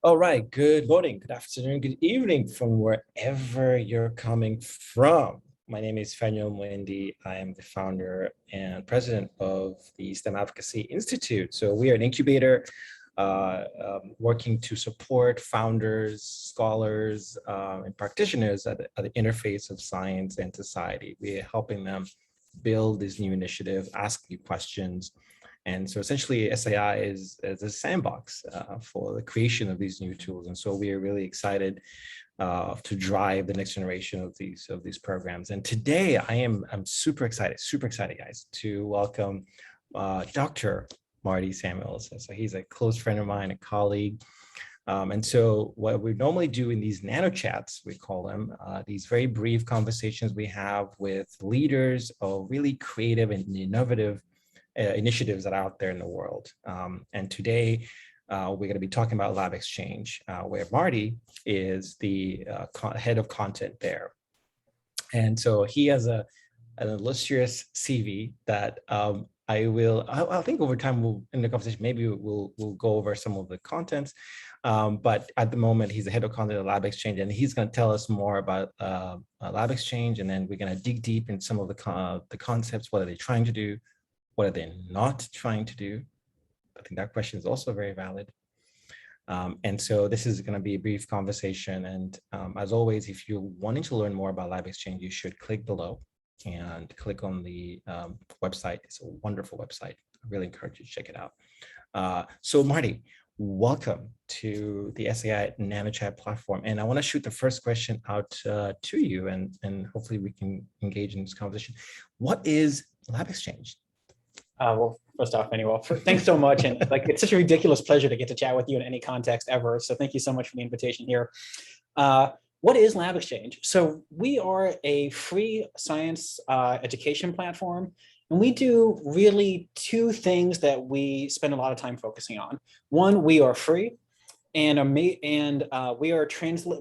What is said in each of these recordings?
All right, good morning, good afternoon, good evening from wherever you're coming from. My name is Fanyo Mwendi. I am the founder and president of the STEM Advocacy Institute. So we are an incubator working to support founders, scholars, and practitioners at the interface of science and society. We are helping them build this new initiative, ask new questions, and so essentially SAI is a sandbox for the creation of these new tools. And so we are really excited to drive the next generation of these programs. And today I'm super excited, guys, to welcome Dr. Marty Samuels. So he's a close friend of mine, a colleague. And so what we normally do in these nano chats, we call them, these very brief conversations we have with leaders of really creative and innovative initiatives that are out there in the world. And today, we're going to be talking about LabXchange, where Marty is the head of content there. And so he has an illustrious CV that I think over time in the conversation, maybe we'll go over some of the contents. But at the moment, he's the head of content at LabXchange, and he's going to tell us more about LabXchange, and then we're going to dig deep in some of the concepts. What are they trying to do? What are they not trying to do? I think that question is also very valid. And so this is going to be a brief conversation. And as always, if you're wanting to learn more about LabXchange, you should click below and click on the website. It's a wonderful website. I really encourage you to check it out. So Marty, welcome to the SAI NanoChat platform. And I want to shoot the first question out to you, and hopefully we can engage in this conversation. What is LabXchange? Well, first off, anyway, thanks so much. And it's such a ridiculous pleasure to get to chat with you in any context ever. So thank you so much for the invitation here. What is LabXchange? So we are a free science education platform, and we do really two things that we spend a lot of time focusing on. One, we are free, and we are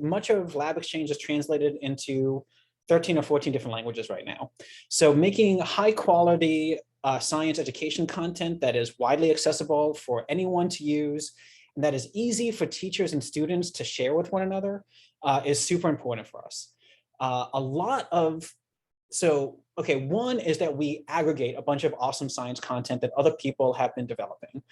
much of LabXchange is translated into 13 or 14 different languages right now. So making high quality science education content that is widely accessible for anyone to use, and that is easy for teachers and students to share with one another is super important for us. One is that we aggregate a bunch of awesome science content that other people have been developing.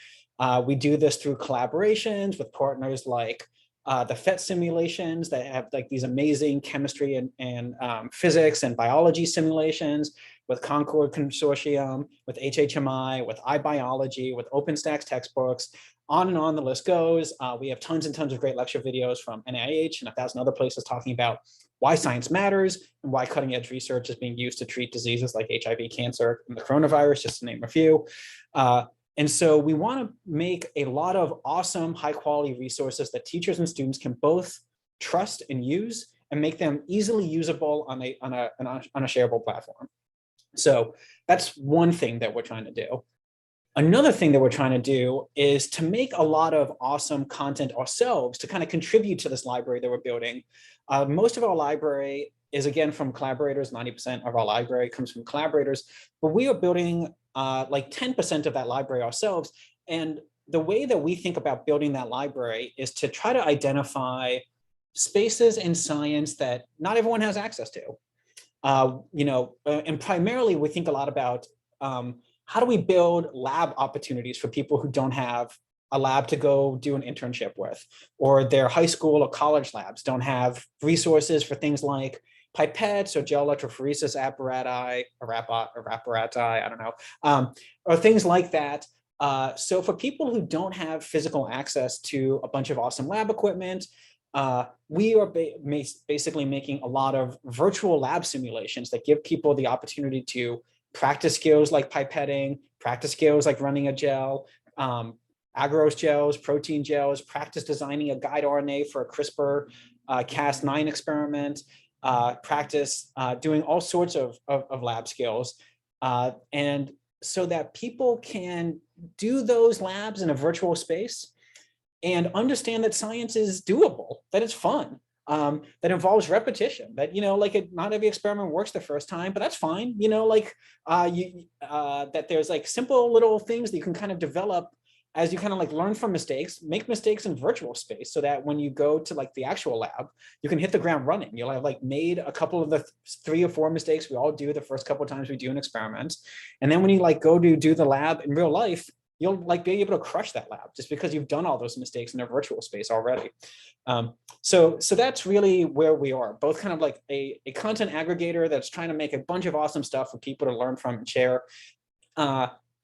We do this through collaborations with partners like the PhET simulations that have these amazing chemistry and physics and biology simulations, with Concord Consortium, with HHMI, with iBiology, with OpenStax textbooks, on and on the list goes. We have tons and tons of great lecture videos from NIH and 1,000 other places talking about why science matters and why cutting edge research is being used to treat diseases like HIV, cancer, and the coronavirus, just to name a few. And so we want to make a lot of awesome, high quality resources that teachers and students can both trust and use, and make them easily usable on a shareable platform. So that's one thing that we're trying to do. Another thing that we're trying to do is to make a lot of awesome content ourselves to kind of contribute to this library that we're building. Most of our library is, again, from collaborators. 90% of our library comes from collaborators, but we are building like 10% of that library ourselves. And the way that we think about building that library is to try to identify spaces in science that not everyone has access to. And primarily we think a lot about how do we build lab opportunities for people who don't have a lab to go do an internship with, or their high school or college labs don't have resources for things like pipettes or gel electrophoresis apparati, I don't know, or things like that. So for people who don't have physical access to a bunch of awesome lab equipment, we are basically making a lot of virtual lab simulations that give people the opportunity to practice skills like pipetting, practice skills like running a gel, agarose gels, protein gels, practice designing a guide RNA for a CRISPR Cas9 experiment, practice doing all sorts of lab skills. And so that people can do those labs in a virtual space and understand that science is doable, that it's fun, that involves repetition, that, not every experiment works the first time, but that's fine. That there's like simple little things that you can kind of develop as you kind of like learn from mistakes, make mistakes in virtual space so that when you go to like the actual lab, you can hit the ground running. You'll have like made a couple of the 3 or 4 mistakes we all do the first couple of times we do an experiment. And then when you like go to do the lab in real life, you'll like be able to crush that lab just because you've done all those mistakes in a virtual space already. So that's really where we are, both kind of like a content aggregator that's trying to make a bunch of awesome stuff for people to learn from and share.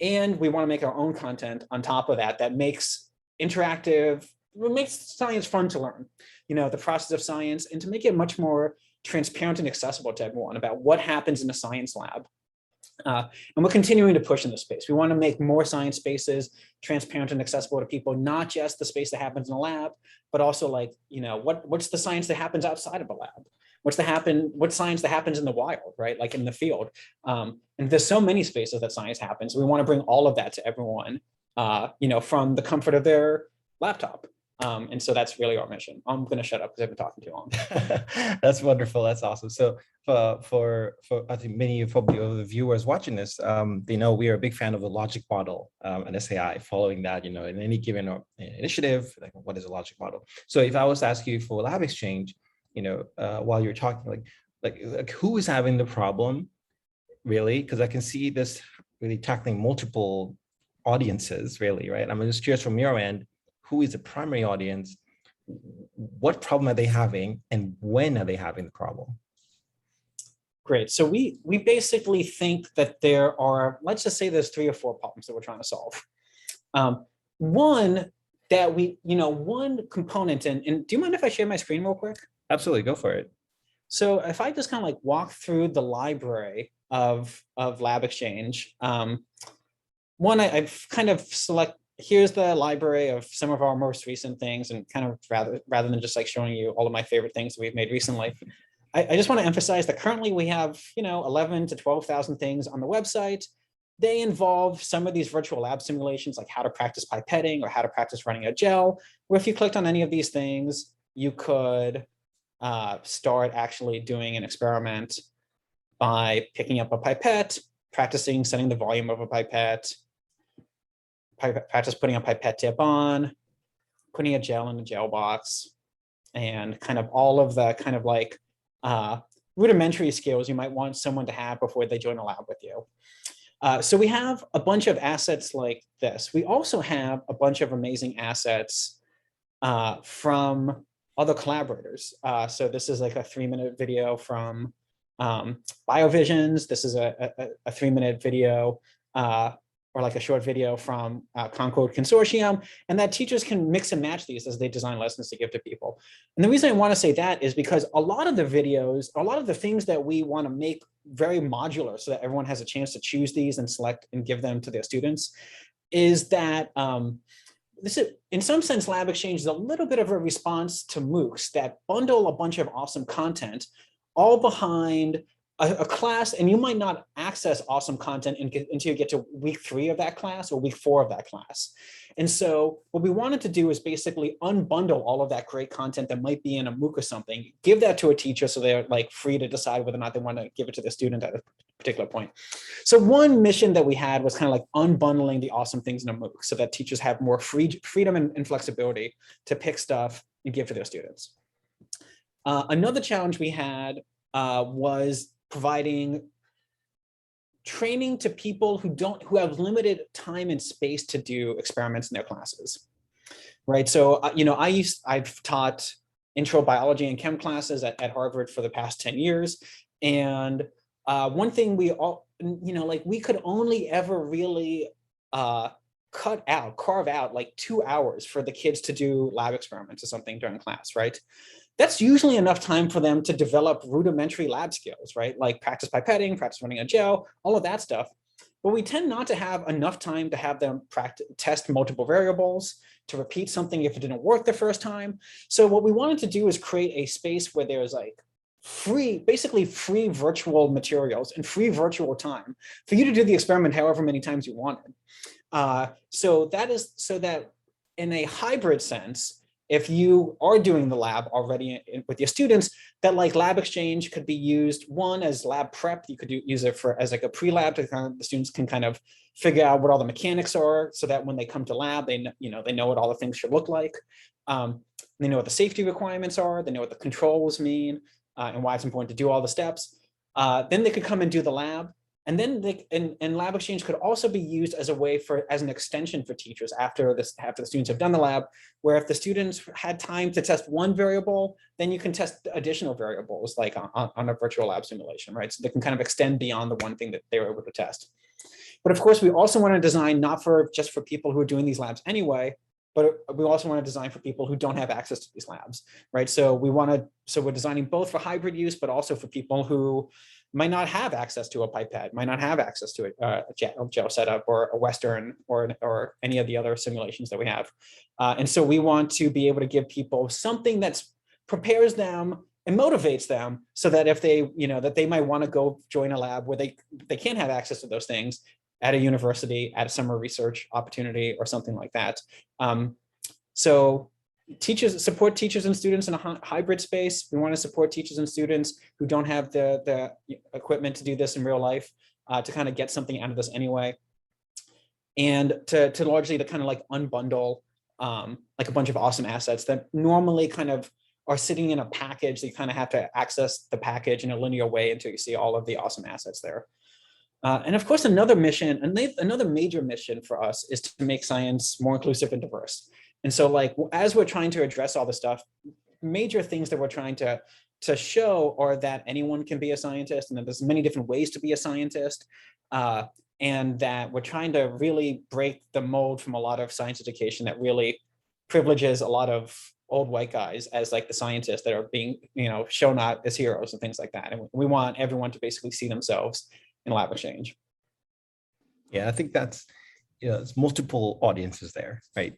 And we want to make our own content on top of that that makes interactive, makes science fun to learn, the process of science, and to make it much more transparent and accessible to everyone about what happens in a science lab. And we're continuing to push in this space. We want to make more science spaces transparent and accessible to people, not just the space that happens in a lab, but also like, what's the science that happens outside of a lab? What's science that happens in the wild, right? Like in the field. And there's so many spaces that science happens. We want to bring all of that to everyone, from the comfort of their laptop. And so that's really our mission. I'm going to shut up because I've been talking too long. That's wonderful. That's awesome. So for I think many of probably of the viewers watching this, they know we are a big fan of the logic model and SAI. Following that, in any given initiative, like what is a logic model? So if I was to ask you for LabXchange, while you're talking, like who is having the problem, really? Because I can see this really tackling multiple audiences, really, right? I'm just curious from your end, who is the primary audience? What problem are they having, and when are they having the problem? Great. So we basically think that there are, let's just say there's 3 or 4 problems that we're trying to solve. One that one component, and do you mind if I share my screen real quick? Absolutely, go for it. So if I just kind of like walk through the library of LabXchange, one, I've kind of here's the library of some of our most recent things, and kind of rather than just like showing you all of my favorite things that we've made recently, I just want to emphasize that currently we have 11 to 12,000 things on the website. They involve some of these virtual lab simulations, like how to practice pipetting or how to practice running a gel, where if you clicked on any of these things, you could start actually doing an experiment by picking up a pipette, practicing setting the volume of a pipette, practice putting a pipette tip on, putting a gel in a gel box, and kind of all of the kind of like rudimentary skills you might want someone to have before they join a lab with you. So we have a bunch of assets like this. We also have a bunch of amazing assets from other collaborators. So this is like a 3-minute video from BioVisions. This is a 3-minute video or like a short video from Concord Consortium, and that teachers can mix and match these as they design lessons to give to people. And the reason I want to say that is because a lot of the videos, a lot of the things that we want to make very modular so that everyone has a chance to choose these and select and give them to their students, is that this is, in some sense, LabXchange is a little bit of a response to MOOCs that bundle a bunch of awesome content all behind a class, and you might not access awesome content until you get to week 3 of that class or week 4 of that class. And so what we wanted to do is basically unbundle all of that great content that might be in a MOOC or something, give that to a teacher so they're like free to decide whether or not they want to give it to the student at a particular point. So one mission that we had was kind of like unbundling the awesome things in a MOOC so that teachers have more freedom and flexibility to pick stuff and give to their students. Another challenge we had was providing training to people who have limited time and space to do experiments in their classes, right? So I've taught intro biology and chem classes at Harvard for the past 10 years, and one thing we all we could only ever really carve out like 2 hours for the kids to do lab experiments or something during class, right? That's usually enough time for them to develop rudimentary lab skills, right? Like practice pipetting, practice running a gel, all of that stuff. But we tend not to have enough time to have them test multiple variables, to repeat something if it didn't work the first time. So what we wanted to do is create a space where there's like basically free virtual materials and free virtual time for you to do the experiment however many times you wanted. So that in a hybrid sense, if you are doing the lab already with your students, that like LabXchange could be used, one, as lab prep. You could use it as like a pre-lab to kind of, the students can kind of figure out what all the mechanics are, so that when they come to lab, they know what all the things should look like. They know what the safety requirements are. They know what the controls mean, and why it's important to do all the steps. Then they could come and do the lab. And then and LabXchange could also be used as a way as an extension for teachers after the students have done the lab, where if the students had time to test one variable, then you can test additional variables like on a virtual lab simulation, right? So they can kind of extend beyond the one thing that they were able to test. But of course, we also want to design not just for people who are doing these labs anyway, but we also want to design for people who don't have access to these labs, right? So we're designing both for hybrid use, but also for people who might not have access to a pipette, might not have access to a gel setup or a Western or any of the other simulations that we have. And so we want to be able to give people something that prepares them and motivates them, so that if they, that they might want to go join a lab where they can't have access to those things at a university, at a summer research opportunity or something like that. So support teachers and students in a hybrid space. We want to support teachers and students who don't have the equipment to do this in real life, to kind of get something out of this anyway. And to largely to kind of like unbundle like a bunch of awesome assets that normally kind of are sitting in a package. You kind of have to access the package in a linear way until you see all of the awesome assets there. And of course, another major mission for us is to make science more inclusive and diverse. And so like, as we're trying to address all this stuff, major things that we're trying to show are that anyone can be a scientist, and that there's many different ways to be a scientist. And that we're trying to really break the mold from a lot of science education that really privileges a lot of old white guys as like the scientists that are being, shown out as heroes and things like that. And we want everyone to basically see themselves in LabXchange. Yeah, I think that's, it's multiple audiences there, right?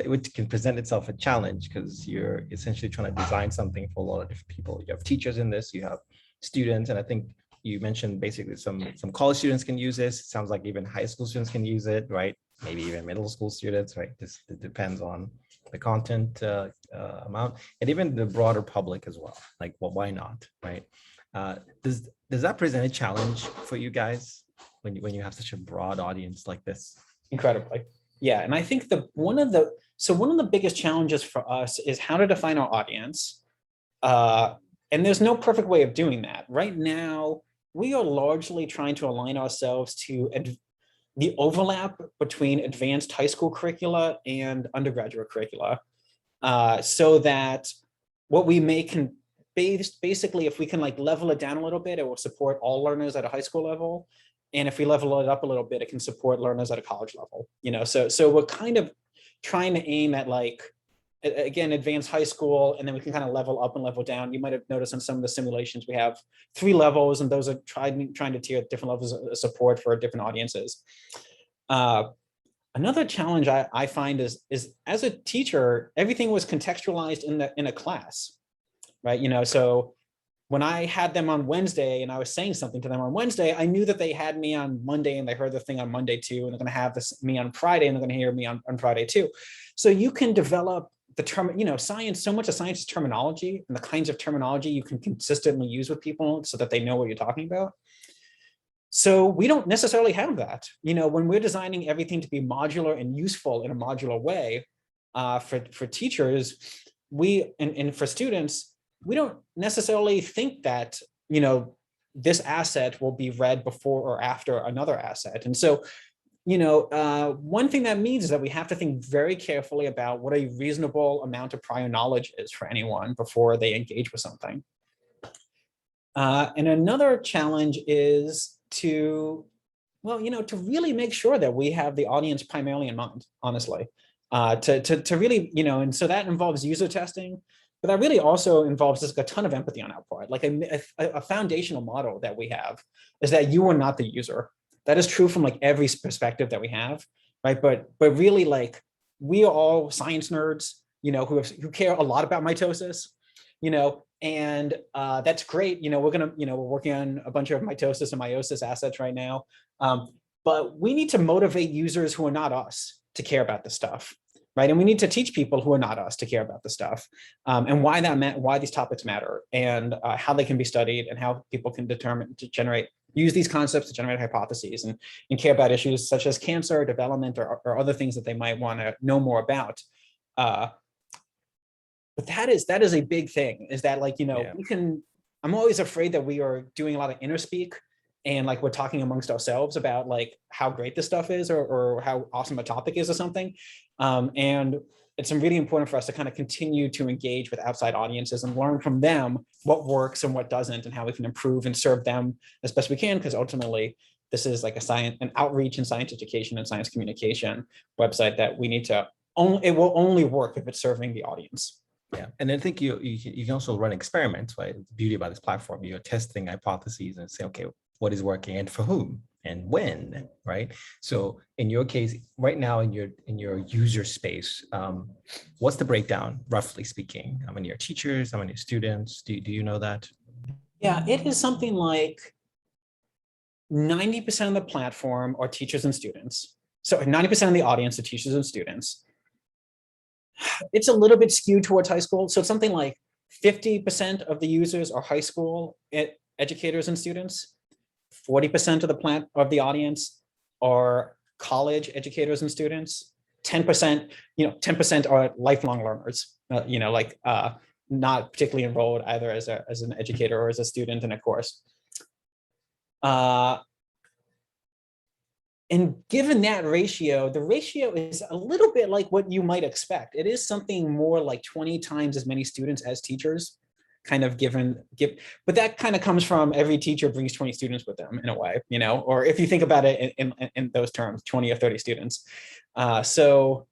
Which can present itself a challenge, because you're essentially trying to design something for a lot of different people. You have teachers in this, you have students, and I think you mentioned basically some college students can use this. It sounds like even high school students can use it, right? Maybe even middle school students, right? It depends on the content amount, and even the broader public as well. Like, well, why not, right? Does that present a challenge for you guys when you have such a broad audience like this? Incredibly, yeah. And I think one of the biggest challenges for us is how to define our audience. And there's no perfect way of doing that. Right now, we are largely trying to align ourselves to the overlap between advanced high school curricula and undergraduate curricula, so that what we can basically, if we can like level it down a little bit, it will support all learners at a high school level. And if we level it up a little bit, it can support learners at a college level. So we're kind of trying to aim at like, again, advanced high school, and then we can kind of level up and level down. You might have noticed in some of the simulations, we have 3 levels, and those are trying to tier different levels of support for different audiences. Another challenge I find is as a teacher, everything was contextualized in a class, right? So when I had them on Wednesday and I was saying something to them on Wednesday, I knew that they had me on Monday and they heard the thing on Monday too, and they're going to have me on Friday and they're going to hear me on Friday too. So you can develop the term, science, so much of science is terminology, and the kinds of terminology you can consistently use with people so that they know what you're talking about. So we don't necessarily have that. When we're designing everything to be modular and useful in a modular way, for teachers, and for students, we don't necessarily think that, this asset will be read before or after another asset. And so, one thing that means is that we have to think very carefully about what a reasonable amount of prior knowledge is for anyone before they engage with something. And another challenge is to really make sure that we have the audience primarily in mind, honestly, to really, and so that involves user testing, but that really also involves just a ton of empathy on our part. Like a foundational model that we have is that you are not the user. That is true from like every perspective that we have, right? But really, like, we are all science nerds, who care a lot about mitosis, and that's great. We're working on a bunch of mitosis and meiosis assets right now, but we need to motivate users who are not us to care about this stuff, right? And we need to teach people who are not us to care about the stuff, and why these topics matter, and how they can be studied, and how people can use these concepts to generate hypotheses, and care about issues such as cancer, development, or other things that they might want to know more about. But that is a big thing, is that, like, I'm always afraid that we are doing a lot of inner speak, and like we're talking amongst ourselves about like how great this stuff is, or how awesome a topic is or something. And it's really important for us to kind of continue to engage with outside audiences and learn from them what works and what doesn't, and how we can improve and serve them as best we can, because ultimately this is like an outreach and science education and science communication website that we need to it will only work if it's serving the audience. Yeah, and I think you can also run experiments, right? The beauty about this platform, you're testing hypotheses and say, okay, what is working and for whom and when, right? So in your case, right now in your user space, what's the breakdown, roughly speaking? How many are teachers? How many are students? Do you know that? Yeah, it is something like 90% of the platform are teachers and students. So 90% of the audience are teachers and students. It's a little bit skewed towards high school. So it's something like 50% of the users are high school educators and students. 40% of the audience are college educators and students. 10%, 10% are lifelong learners, not particularly enrolled either as an educator or as a student in a course. And given that ratio, the ratio is a little bit like what you might expect. It is something more like 20 times as many students as teachers, kind of but that kind of comes from every teacher brings 20 students with them in a way, or if you think about it in those terms, 20 or 30 students. So,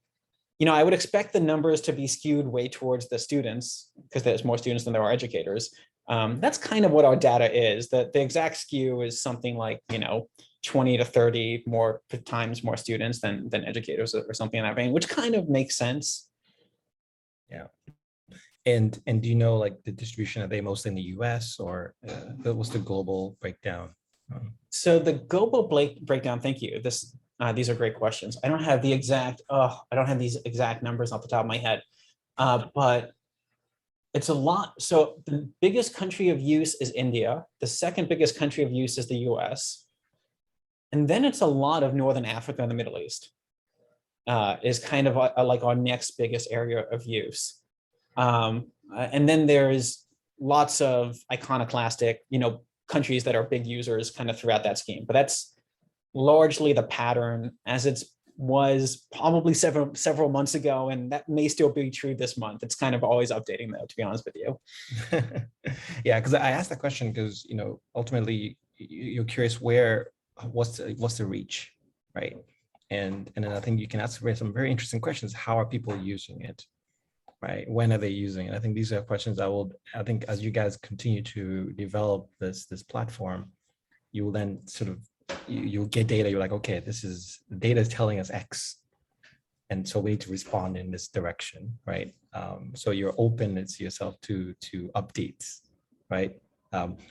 I would expect the numbers to be skewed way towards the students, because there's more students than there are educators. That's kind of what our data is, that the exact skew is something like, 20 to 30 more times more students than educators or something in that vein, which kind of makes sense. Yeah. And do you know like the distribution? Are they mostly in the US, or what's the global breakdown? So the global breakdown, thank you. These are great questions. I don't have these exact numbers off the top of my head, but it's a lot. So the biggest country of use is India. The second biggest country of use is the US. And then it's a lot of Northern Africa and the Middle East is kind of like our next biggest area of use. And then there's lots of iconoclastic, countries that are big users kind of throughout that scheme. But that's largely the pattern as it was probably several months ago, and that may still be true this month. It's kind of always updating though, to be honest with you. Yeah, because I asked that question because ultimately you're curious what's the reach, right? And then I think you can ask some very interesting questions. How are people using it, right? When are they using it? I think these are questions I think as you guys continue to develop this platform, you will then sort of you'll get data. You're like, okay, data is telling us X, and so we need to respond in this direction, right? So you're open yourself to updates, right?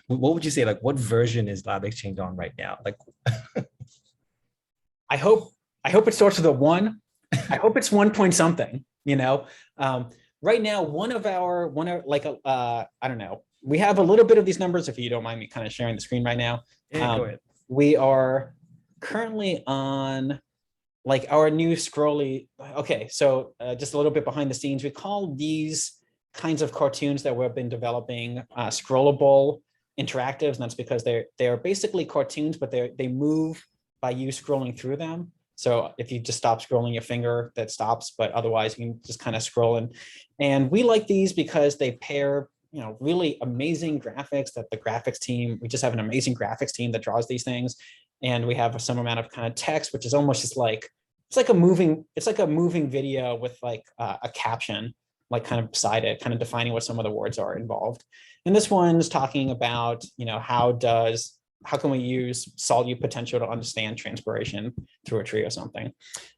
What would you say, like what version is LabXchange on right now? Like I hope it starts with a 1. I hope it's 1 point something, right now, I don't know. We have a little bit of these numbers, if you don't mind me kind of sharing the screen right now. Yeah, go ahead. We are currently on like our new scrolly. Okay, so just a little bit behind the scenes, we call these kinds of cartoons that we've been developing scrollable interactives, and that's because they're basically cartoons, but they move by you scrolling through them. So if you just stop scrolling your finger, that stops, but otherwise you can just kind of scroll. And we like these because they pair really amazing graphics that the graphics team, we just have an amazing graphics team that draws these things. And we have some amount of kind of text, which is almost just like, it's like a moving video with like a caption, like kind of beside it, kind of defining what some of the words are involved. And this one's talking about, how can we use solute potential to understand transpiration through a tree or something?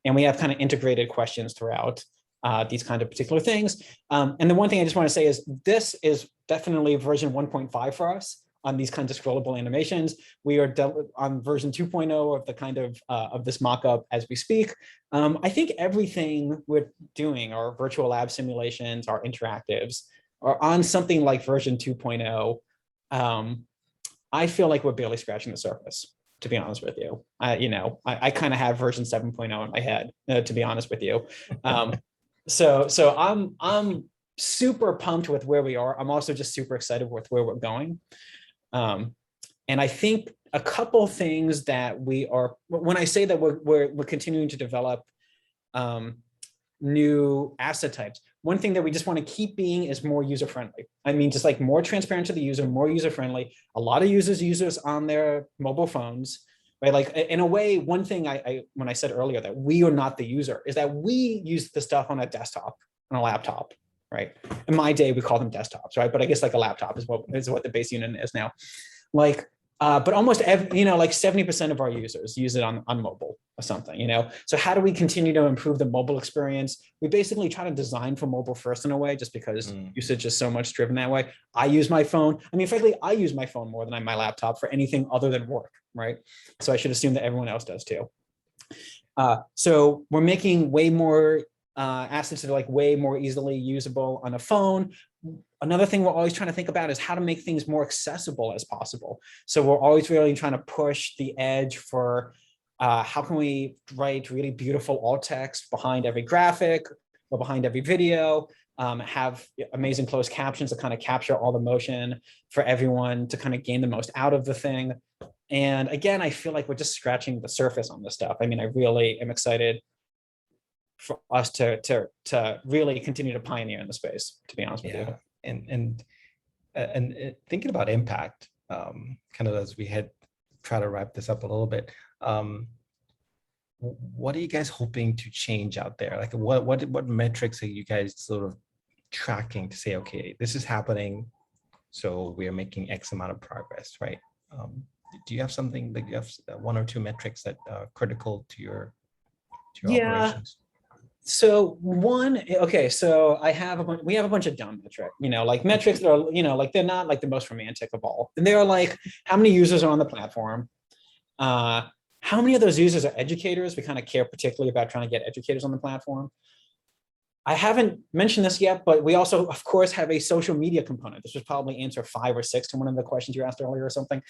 And we have kind of integrated questions throughout these kind of particular things. And the one thing I just want to say is this is definitely version 1.5 for us. on these kinds of scrollable animations. We are on version 2.0 of the kind of this mockup as we speak. I think everything we're doing, our virtual lab simulations, our interactives, are on something like version 2.0. I feel like we're barely scratching the surface, to be honest with you. I kind of have version 7.0 in my head, to be honest with you. So I'm super pumped with where we are. I'm also just super excited with where we're going. And I think a couple things that we are, when I say that we're continuing to develop new asset types, one thing that we just want to keep being is more user-friendly. I mean, just like more transparent to the user, more user-friendly. A lot of users use this on their mobile phones, right? Like in a way, one thing when I said earlier that we are not the user is that we use the stuff on a desktop, on a laptop, right? In my day, we call them desktops, right? But I guess like a laptop is what the base unit is now. Like, but almost every, like 70% of our users use it on mobile or something, So how do we continue to improve the mobile experience? We basically try to design for mobile first in a way, just because usage is so much driven that way. I use my phone. I mean, frankly, I use my phone more than my laptop for anything other than work, right? So I should assume that everyone else does too. So we're making way more assets that are like way more easily usable on a phone. Another thing we're always trying to think about is how to make things more accessible as possible. So we're always really trying to push the edge for how can we write really beautiful alt text behind every graphic or behind every video, have amazing closed captions to kind of capture all the motion for everyone to kind of gain the most out of the thing. And again, I feel like we're just scratching the surface on this stuff. I mean, I really am excited for us to really continue to pioneer in the space, to be honest with you. And thinking about impact, kind of as we try to wrap this up a little bit, what are you guys hoping to change out there? Like what metrics are you guys sort of tracking to say, okay, this is happening, so we are making X amount of progress, right? Do you have something, like you have one or two metrics that are critical to your operations? So so we have a bunch of dumb metrics, like metrics that are, like they're not like the most romantic of all. And they are like, how many users are on the platform? How many of those users are educators? We kind of care particularly about trying to get educators on the platform. I haven't mentioned this yet, but we also, of course, have a social media component. This would probably answer 5 or 6 to one of the questions you asked earlier or something.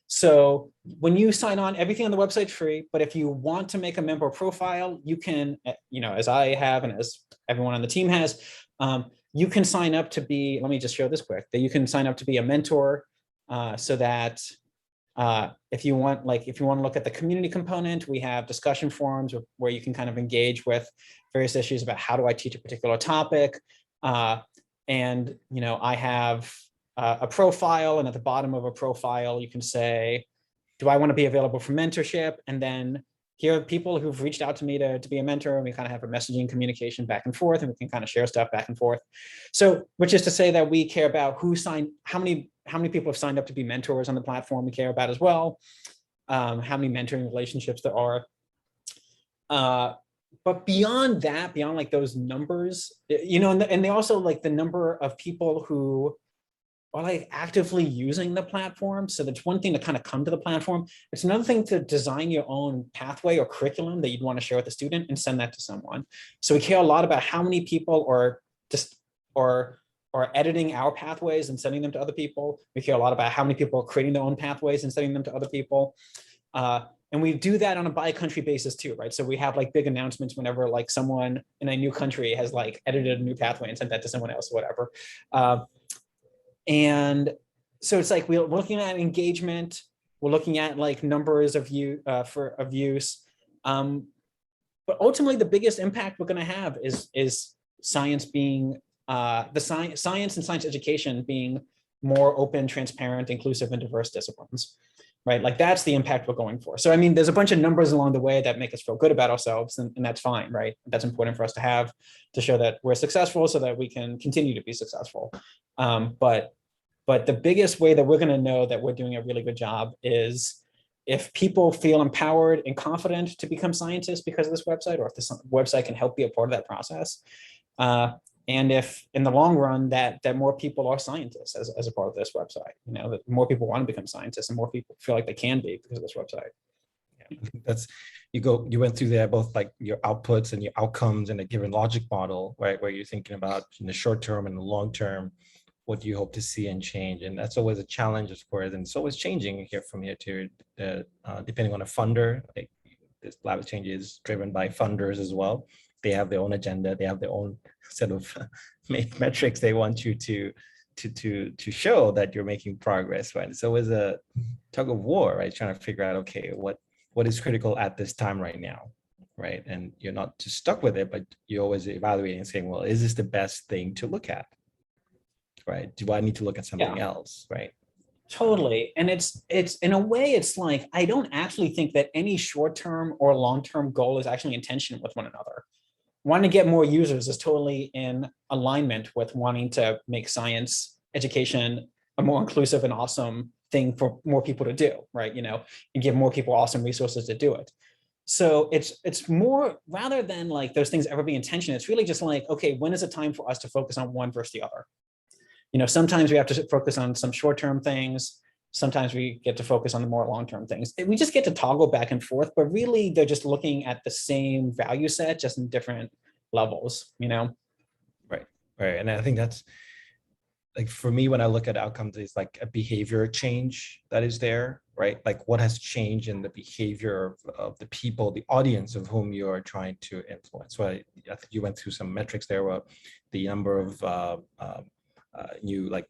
So when you sign on, everything on the website's free, but if you want to make a member profile, you can, as I have and as everyone on the team has, you can sign up to be, let me just show this quick, that you can sign up to be a mentor so that if you want to look at the community component, we have discussion forums where you can kind of engage with various issues about how do I teach a particular topic. And, I have a profile, and at the bottom of a profile, you can say, do I want to be available for mentorship? And then here are people who've reached out to me to be a mentor, and we kind of have a messaging communication back and forth, and we can kind of share stuff back and forth. So, which is to say that we care about how many people have signed up to be mentors on the platform. We care about as well, how many mentoring relationships there are. But beyond that, beyond like those numbers, and they also like the number of people who are like actively using the platform. So that's one thing to kind of come to the platform. It's another thing to design your own pathway or curriculum that you'd want to share with a student and send that to someone. So we care a lot about how many people are editing our pathways and sending them to other people. We care a lot about how many people are creating their own pathways and sending them to other people. And we do that on a by-country basis too, right? So we have like big announcements whenever like someone in a new country has like edited a new pathway and sent that to someone else or whatever. And so it's like we're looking at engagement, we're looking at like numbers of use. But ultimately, the biggest impact we're going to have is science being science and science education being more open, transparent, inclusive, and diverse disciplines, right? Like that's the impact we're going for. So I mean, there's a bunch of numbers along the way that make us feel good about ourselves, and that's fine, right? That's important for us to have to show that we're successful, so that we can continue to be successful. But the biggest way that we're going to know that we're doing a really good job is if people feel empowered and confident to become scientists because of this website, or if this website can help be a part of that process. And if in the long run that more people are scientists as a part of this website, that more people want to become scientists and more people feel like they can be because of this website. Yeah, I think that's you went through there both like your outputs and your outcomes in a given logic model, right? Where you're thinking about in the short term and the long term, what do you hope to see and change? And that's always a challenge, of course, and it's always changing here from here to depending on a funder. Like this LabXchange is driven by funders as well. They have their own agenda. They have their own set of metrics they want you to show that you're making progress, right? It's always a tug of war, right? Trying to figure out, okay, what is critical at this time right now, right? And you're not just stuck with it, but you're always evaluating and saying, well, is this the best thing to look at, right? Do I need to look at something else, right? Totally. And it's in a way, it's like, I don't actually think that any short-term or long-term goal is actually in tension with one another. Wanting to get more users is totally in alignment with wanting to make science education a more inclusive and awesome thing for more people to do, right? And give more people awesome resources to do it. So it's more, rather than like those things ever be in tension, it's really just like, okay, when is it time for us to focus on one versus the other? Sometimes we have to focus on some short-term things. Sometimes we get to focus on the more long-term things. We just get to toggle back and forth, but really they're just looking at the same value set, just in different levels, Right, right. And I think that's like, for me, when I look at outcomes, it's like a behavior change that is there, right? Like what has changed in the behavior of the people, the audience of whom you are trying to influence. So I think you went through some metrics there, where the number of new like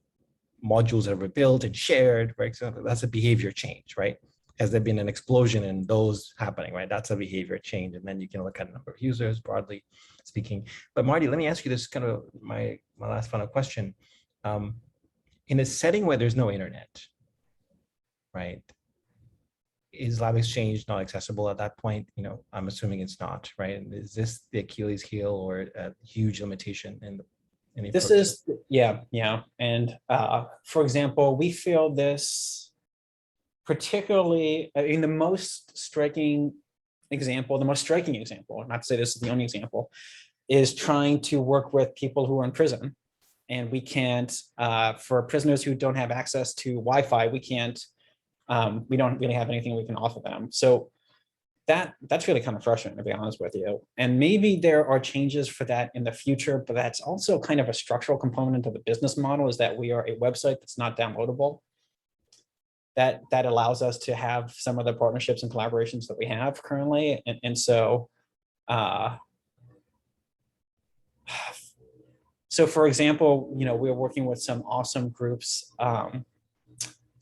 modules that were built and shared, right? So that's a behavior change, right? Has there been an explosion in those happening, right? That's a behavior change. And then you can look at a number of users, broadly speaking. But Marty, let me ask you this kind of my last final question. In a setting where there's no internet, right? Is LabXchange not accessible at that point? I'm assuming it's not, right? And is this the Achilles heel or a huge limitation in the This approach? is, yeah. And for example, we feel this particularly in the most striking example, not to say this is the only example, is trying to work with people who are in prison. And we can't, for prisoners who don't have access to Wi-Fi, we don't really have anything we can offer them. So that's really kind of frustrating, to be honest with you. And maybe there are changes for that in the future, but that's also kind of a structural component of the business model, is that we are a website that's not downloadable. That allows us to have some of the partnerships and collaborations that we have currently. And so, so for example, we're working with some awesome groups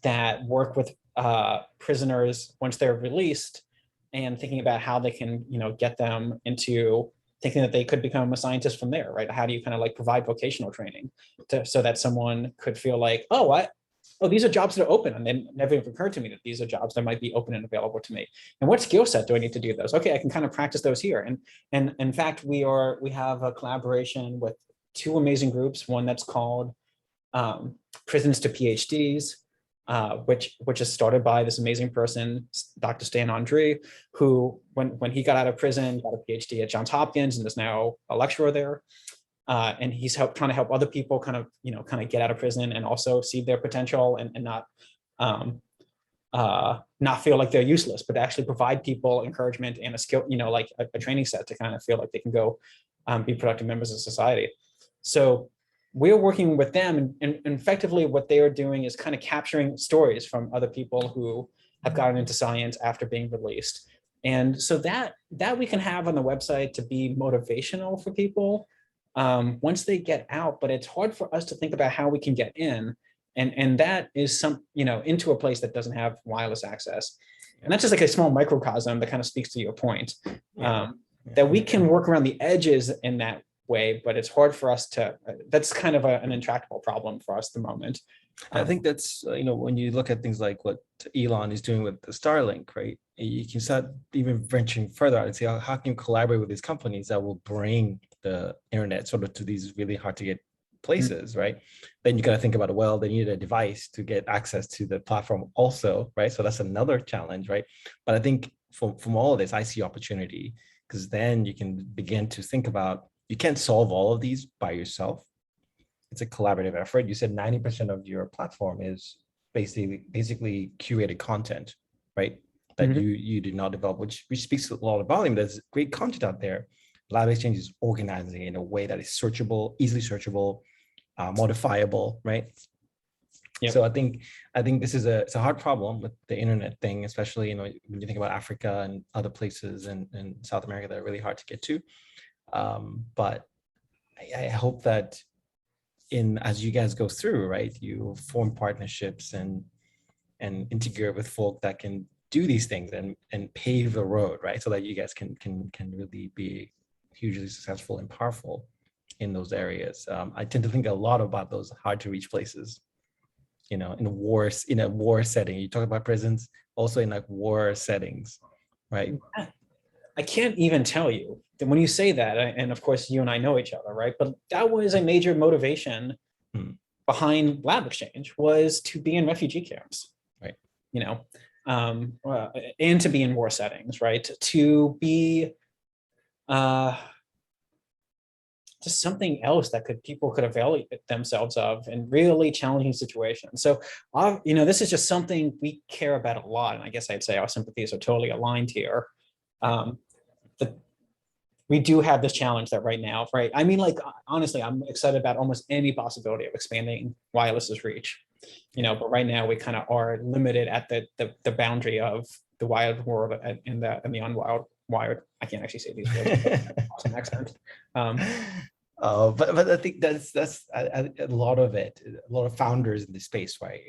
that work with prisoners once they're released, and thinking about how they can, get them into thinking that they could become a scientist from there, right? How do you kind of like provide vocational training so that someone could feel like, oh, these are jobs that are open, and then never even occurred to me that these are jobs that might be open and available to me. And what skill set do I need to do those? Okay, I can kind of practice those here. And in fact, we have a collaboration with two amazing groups. One that's called Prisons to PhDs, which is started by this amazing person, Dr. Stan Andre, who when he got out of prison, got a PhD at Johns Hopkins and is now a lecturer there. And he's trying to help other people kind of get out of prison and also see their potential and not feel like they're useless, but actually provide people encouragement and a skill, like a training set to kind of feel like they can go be productive members of society. So we're working with them, and effectively what they are doing is kind of capturing stories from other people who have gotten into science after being released. And so that we can have on the website to be motivational for people once they get out, but it's hard for us to think about how we can get in. And that is into a place that doesn't have wireless access. And that's just like a small microcosm that kind of speaks to your point, that we can work around the edges in that way, but it's hard for us to, that's kind of an intractable problem for us at the moment. I think that's, when you look at things like what Elon is doing with the Starlink, right? You can start even venturing further out and say, how can you collaborate with these companies that will bring the internet sort of to these really hard to get places, right? Then you got to think about, well, they need a device to get access to the platform also, right? So that's another challenge, right? But I think from all of this, I see opportunity, because then you can begin to think about you can't solve all of these by yourself. It's a collaborative effort. You said 90% of your platform is basically curated content, right? That Mhm. you did not develop, which speaks a lot of volume. There's great content out there. LabXchange is organizing it in a way that is searchable, easily searchable, modifiable, right? Yep. So I think this is it's a hard problem with the internet thing, especially when you think about Africa and other places in South America that are really hard to get to. But I hope that as you guys go through, right, you form partnerships and integrate with folk that can do these things and pave the road, right, so that you guys can really be hugely successful and powerful in those areas. I tend to think a lot about those hard to reach places, in a war setting. You talk about prisons, also in like war settings, right? I can't even tell you that when you say that, and of course you and I know each other, right? But that was a major motivation Hmm. behind LabXchange, was to be in refugee camps, Right. you know, and to be in war settings, right? To be just something else that people could avail themselves of in really challenging situations. So, this is just something we care about a lot, and I guess I'd say our sympathies are totally aligned here. Um, the, we do have this challenge that right now, right? I mean, like, honestly, I'm excited about almost any possibility of expanding wireless's reach, but right now we kind of are limited at the boundary of the wild world and the unwild wired. I can't actually say these words. Awesome accent. But I think that's a lot of it, a lot of founders in the space, right?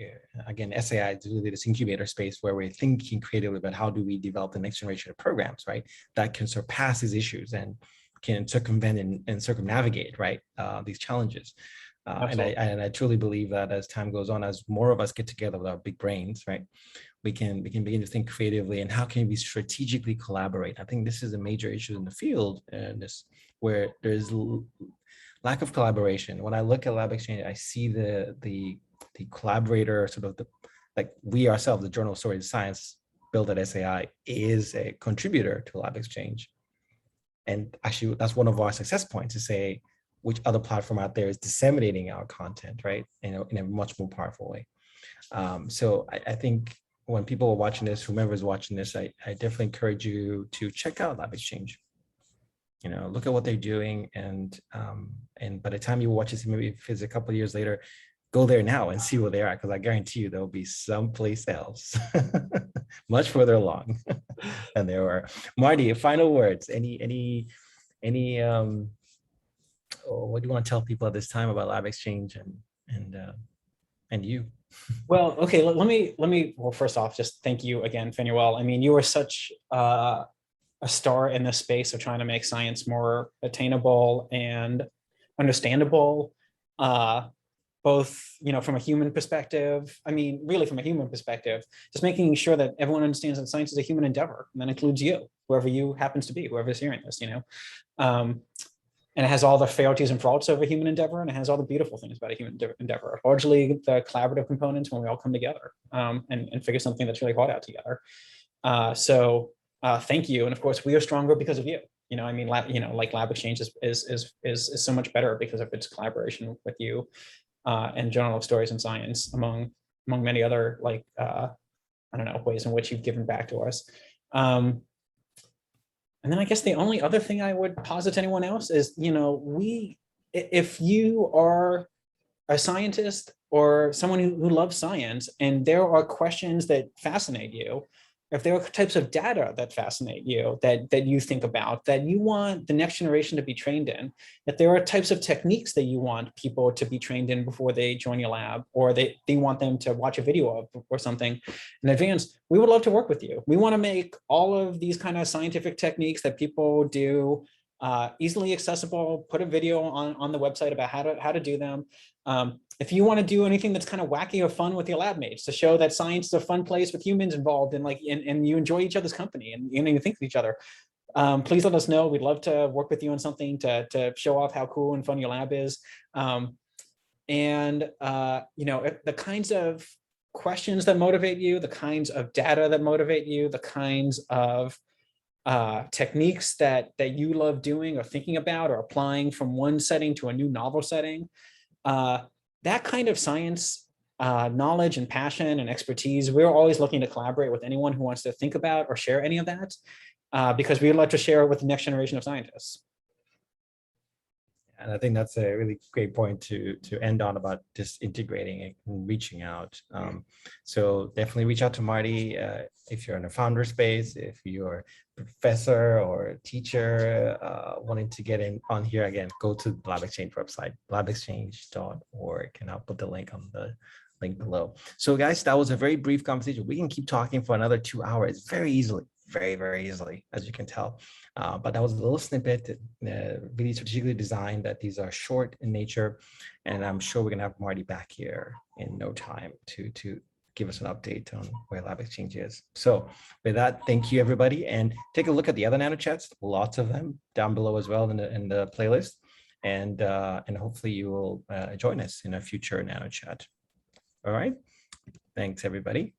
Again, SAI is really this incubator space where we're thinking creatively about how do we develop the next generation of programs, right, that can surpass these issues and can circumvent and circumnavigate, right, these challenges. And I truly believe that as time goes on, as more of us get together with our big brains, right, we can begin to think creatively and how can we strategically collaborate. I think this is a major issue in the field, and this where there's lack of collaboration. When I look at LabXchange, I see the collaborator sort of like we ourselves, the Journal of Stories of Science built at SAI, is a contributor to LabXchange. And actually, that's one of our success points, to say which other platform out there is disseminating our content, right, in a much more powerful way. So I think when people are watching this, whomever is watching this, I definitely encourage you to check out LabXchange. Look at what they're doing, and by the time you watch this, maybe if it's a couple of years later, go there now and see where they are, because I guarantee you there'll be someplace else much further along than they were. Marty, final words. Any what do you want to tell people at this time about LabXchange and you? Well, okay, well, first off, just thank you again, Fanuel. I mean, you are such a star in this space of trying to make science more attainable and understandable, both, from a human perspective. I mean, really from a human perspective, just making sure that everyone understands that science is a human endeavor, and that includes you, whoever you happens to be, whoever's hearing this, and it has all the frailties and faults of a human endeavor, and it has all the beautiful things about a human endeavor, largely the collaborative components when we all come together, and figure something that's really hard out together. So thank you. And of course, we are stronger because of you. I mean, like LabXchange is so much better because of its collaboration with you, and Journal of Stories and Science, among many other, I don't know, ways in which you've given back to us. And then I guess the only other thing I would posit to anyone else is, if you are a scientist or someone who loves science, and there are questions that fascinate you, if there are types of data that fascinate you, that you think about, that you want the next generation to be trained in, if there are types of techniques that you want people to be trained in before they join your lab, or they want them to watch a video of or something in advance, we would love to work with you. We want to make all of these kind of scientific techniques that people do easily accessible, put a video on the website about how to do them. If you want to do anything that's kind of wacky or fun with your lab mates to show that science is a fun place with humans involved, and you enjoy each other's company, and you think of each other, please let us know. We'd love to work with you on something to show off how cool and fun your lab is. The kinds of questions that motivate you, the kinds of data that motivate you, the kinds of techniques that you love doing or thinking about or applying from one setting to a new novel setting. That kind of science knowledge and passion and expertise, we're always looking to collaborate with anyone who wants to think about or share any of that, because we'd like to share it with the next generation of scientists. And I think that's a really great point to end on about just integrating and reaching out. So definitely reach out to Marty if you're in a founder space, if you're a professor or teacher wanting to get in on here. Again, go to the LabXchange website, labexchange.org, and I'll put the link on the link below. So guys, that was a very brief conversation. We can keep talking for another 2 hours very easily, very easily, as you can tell. But that was a little snippet, really strategically designed, that these are short in nature. And I'm sure we're going to have Marty back here in no time to give us an update on where LabXchange is. So with that, thank you, everybody. And take a look at the other nano chats, lots of them down below as well in the playlist. And hopefully you will join us in a future nano chat. All right. Thanks, everybody.